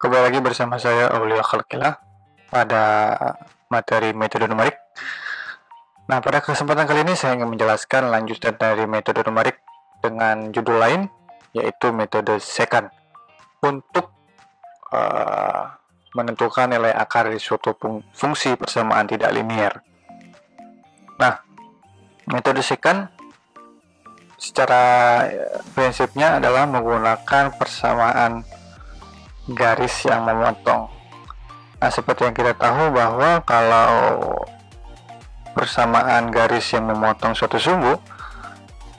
Kembali lagi bersama saya Aulia Khalqilah pada materi metode numerik. Nah, pada kesempatan kali ini saya ingin menjelaskan lanjutan dari metode numerik dengan judul lain, yaitu metode secant untuk menentukan nilai akar di suatu fungsi persamaan tidak linier. Nah, metode secant secara prinsipnya adalah menggunakan persamaan garis yang memotong. Nah, seperti yang kita tahu bahwa kalau persamaan garis yang memotong suatu sumbu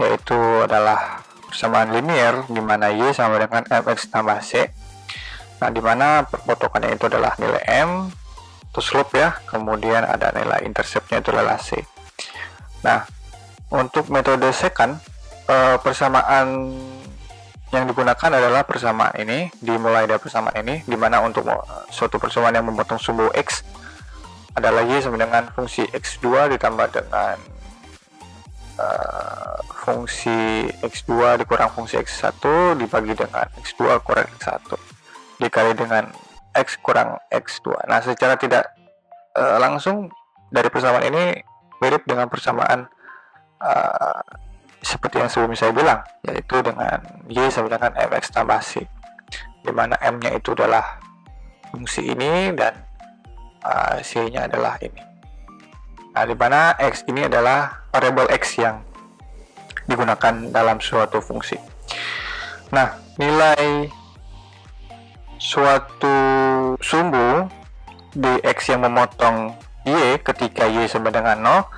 yaitu adalah persamaan linier di mana Y sama dengan mx tambah C. Nah, di mana perpotongannya itu adalah nilai M, terus slope ya, kemudian ada nilai interceptnya itu adalah C. Nah, untuk metode secant persamaan yang digunakan adalah persamaan ini, dimulai dari persamaan ini, di mana untuk suatu persamaan yang memotong sumbu X adalah Y sama dengan fungsi X2 ditambah dengan fungsi X2 dikurang fungsi X1 dibagi dengan X2 kurang X1 dikali dengan X kurang X2. Nah, secara tidak langsung dari persamaan ini mirip dengan persamaan seperti yang sebelumnya saya bilang, yaitu dengan Y sama dengan mx tambah C, di mana M-nya itu adalah fungsi ini dan C-nya adalah ini. Nah, di mana X ini adalah variabel X yang digunakan dalam suatu fungsi. Nah, nilai suatu sumbu di X yang memotong Y ketika Y sama dengan 0,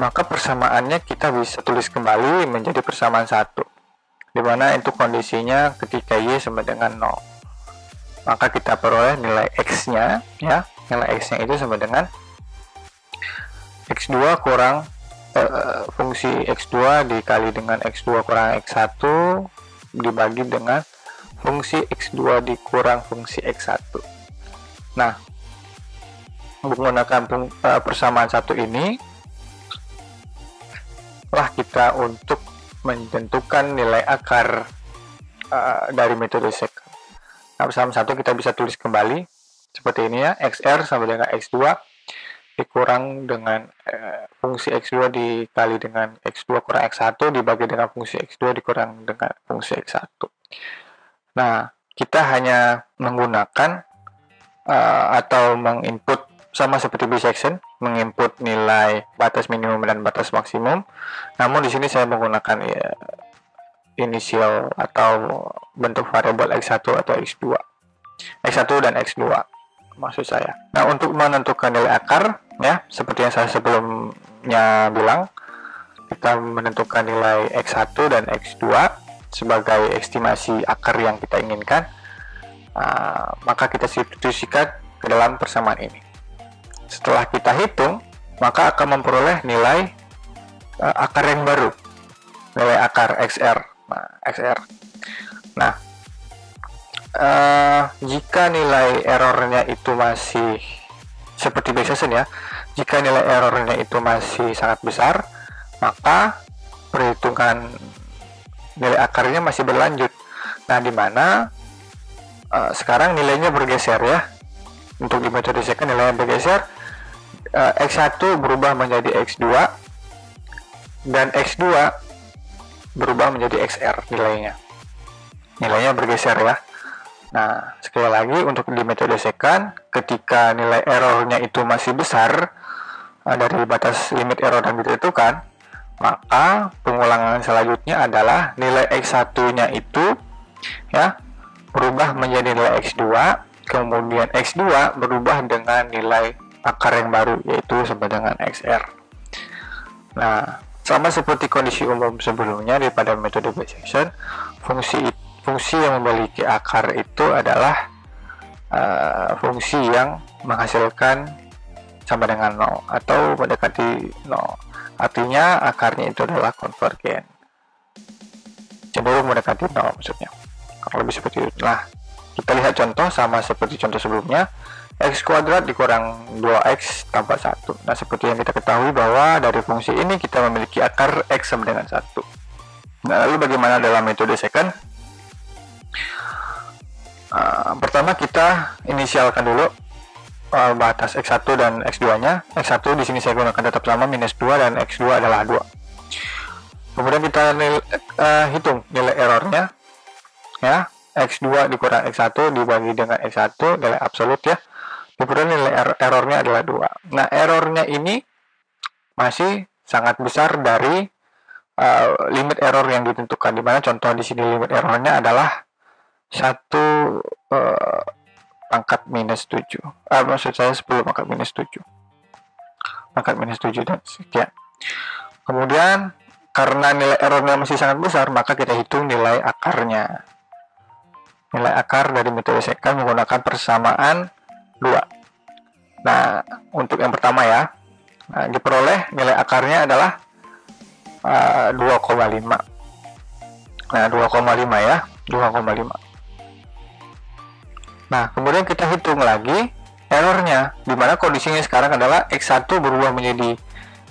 maka persamaannya kita bisa tulis kembali menjadi persamaan 1, di mana itu kondisinya ketika Y sama dengan 0. Maka kita peroleh nilai X-nya, ya, nilai X-nya itu sama dengan X2 kurang fungsi X2 dikali dengan X2 kurang X1 dibagi dengan fungsi X2 dikurang fungsi X1. Nah, menggunakan persamaan 1 ini lah kita untuk menentukan nilai akar dari metode secant. Nah, persamaan 1 kita bisa tulis kembali seperti ini ya, XR sama dengan X2 dikurang dengan fungsi X2 dikali dengan X2 kurang X1 dibagi dengan fungsi X2 dikurang dengan fungsi X1. Nah, kita hanya menggunakan atau menginput sama seperti bisection, menginput nilai batas minimum dan batas maksimum. Namun di sini saya menggunakan inisial atau bentuk variabel X1 atau X2. X1 dan X2 maksud saya. Nah, untuk menentukan nilai akar ya, seperti yang saya sebelumnya bilang, kita menentukan nilai X1 dan X2 sebagai estimasi akar yang kita inginkan. Maka kita substitusikan ke dalam persamaan ini. Setelah kita hitung, maka akan memperoleh nilai akar yang baru, nilai akar XR. Nah, jika nilai errornya itu masih seperti bisection ya, jika nilai errornya itu masih sangat besar, maka perhitungan nilai akarnya masih berlanjut. Nah, di mana sekarang nilainya bergeser ya. Untuk di metode secant nilainya bergeser, X1 berubah menjadi X2 dan X2 berubah menjadi XR nilainya bergeser ya. Nah, sekali lagi untuk di metode secant, ketika nilai errornya itu masih besar dari batas limit error yang ditentukan, maka pengulangan selanjutnya adalah nilai X1 nya itu ya berubah menjadi nilai X2, kemudian X2 berubah dengan nilai akar yang baru, yaitu sama dengan XR. Nah, sama seperti kondisi umum sebelumnya daripada metode bisection, fungsi yang memiliki akar itu adalah fungsi yang menghasilkan sama dengan 0 atau mendekati 0. Artinya akarnya itu adalah konvergen, cenderung mendekati 0 maksudnya. Kalau lebih seperti itu. Nah, kita lihat contoh sama seperti contoh sebelumnya, X kuadrat dikurang 2X tambah 1. Nah, seperti yang kita ketahui bahwa dari fungsi ini kita memiliki akar X sama dengan 1. Nah, lalu bagaimana dalam metode secant? Pertama kita inisialkan dulu batas X1 dan X2-nya. X1 di sini saya gunakan tetap sama -2 dan X2 adalah 2. Kemudian kita hitung nilai errornya, ya. X2 dikurang X1 dibagi dengan X1, nilai absolut ya. Kemudian nilai errornya adalah 2. Nah, errornya ini masih sangat besar dari limit error yang ditentukan, dimana contoh di sini limit errornya adalah 1 pangkat -7. Maksud saya 10 pangkat -7. Pangkat -7 dan sekian. Kemudian karena nilai errornya masih sangat besar, maka kita hitung nilai akarnya. Nilai akar dari metode secant menggunakan persamaan 2. Nah, untuk yang pertama ya, diperoleh nilai akarnya adalah 2,5. Nah, 2,5 ya, 2,5. Nah, kemudian kita hitung lagi errornya, dimana kondisinya sekarang adalah X1 berubah menjadi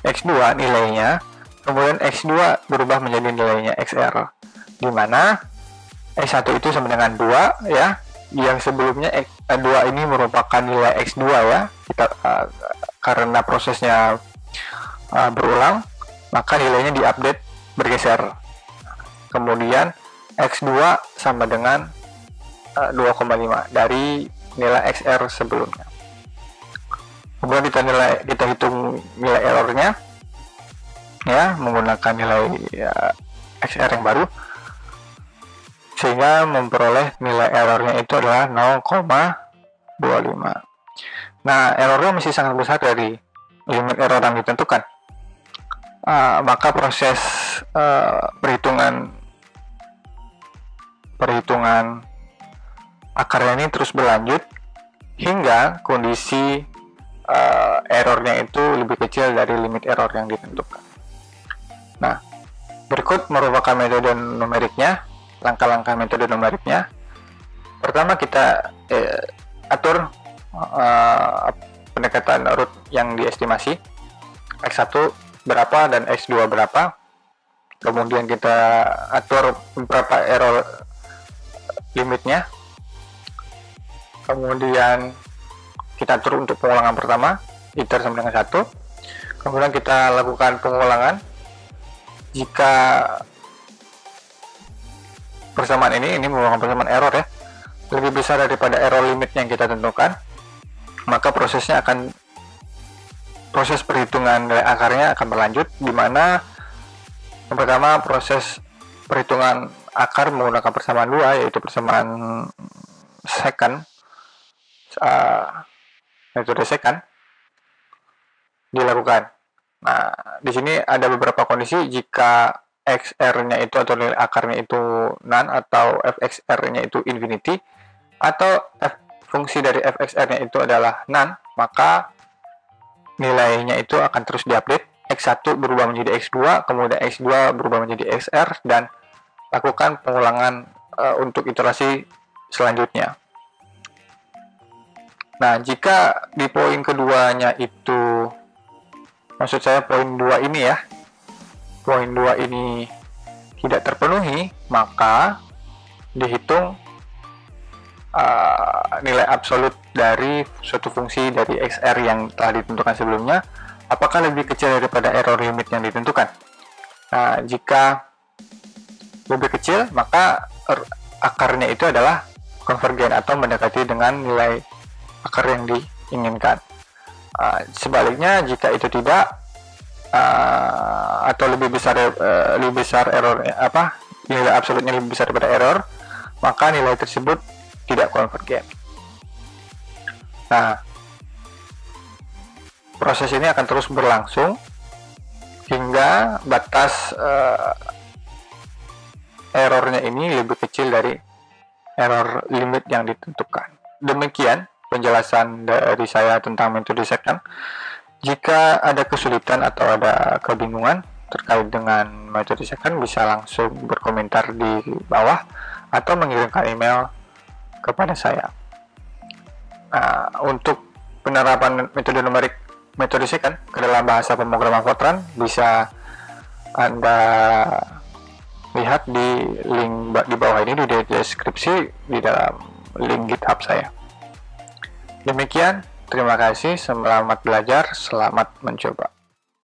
X2 nilainya, kemudian X2 berubah menjadi nilainya XR, dimana X1 itu sama dengan 2 ya, yang sebelumnya 2 ini merupakan nilai X2 ya, kita karena prosesnya berulang, maka nilainya diupdate bergeser. Kemudian X2 sama dengan 2,5 dari nilai XR sebelumnya. Kemudian kita hitung nilai errornya ya, menggunakan nilai XR yang baru, sehingga memperoleh nilai errornya itu adalah 0,25. Nah, errornya masih sangat besar dari limit error yang ditentukan. Maka proses perhitungan akarnya ini terus berlanjut hingga kondisi errornya itu lebih kecil dari limit error yang ditentukan. Nah, berikut merupakan metode numeriknya, langkah-langkah metode numeriknya. Pertama kita atur pendekatan root yang diestimasi, X1 berapa dan X2 berapa. Kemudian kita atur berapa error limitnya. Kemudian kita atur untuk pengulangan pertama, iter sama dengan 1. Kemudian kita lakukan pengulangan. Jika persamaan ini merupakan persamaan error ya, lebih besar daripada error limit yang kita tentukan, maka proses perhitungan nilai akarnya akan berlanjut, di mana yang pertama proses perhitungan akar menggunakan persamaan 2, yaitu persamaan secant, metode secant dilakukan. Nah, di sini ada beberapa kondisi jika XR-nya itu atau nilai akarnya itu none, atau FXR-nya itu infinity, atau fungsi dari FXR-nya itu adalah none, maka nilainya itu akan terus diupdate. X1 berubah menjadi X2, kemudian X2 berubah menjadi XR, dan lakukan pengulangan untuk iterasi selanjutnya. Nah, jika di poin keduanya itu, maksud saya poin 2 ini ya, poin 2 ini tidak terpenuhi, maka dihitung nilai absolut dari suatu fungsi dari XR yang telah ditentukan sebelumnya, apakah lebih kecil daripada error limit yang ditentukan. Nah, jika lebih kecil, maka akarnya itu adalah konvergen atau mendekati dengan nilai akar yang diinginkan. Sebaliknya, jika itu tidak, atau lebih besar errornya, nilai absolutnya lebih besar daripada error, maka nilai tersebut tidak konvergen. Nah, proses ini akan terus berlangsung hingga batas errornya ini lebih kecil dari error limit yang ditentukan. Demikian penjelasan dari saya tentang metode secant. Jika ada kesulitan atau ada kebingungan terkait dengan metode secant, bisa langsung berkomentar di bawah atau mengirimkan email kepada saya. Nah, untuk penerapan metode numerik metode secant ke dalam bahasa pemrograman Fortran bisa Anda lihat di link di bawah ini, di deskripsi di dalam link GitHub saya. Demikian, terima kasih, selamat belajar, selamat mencoba.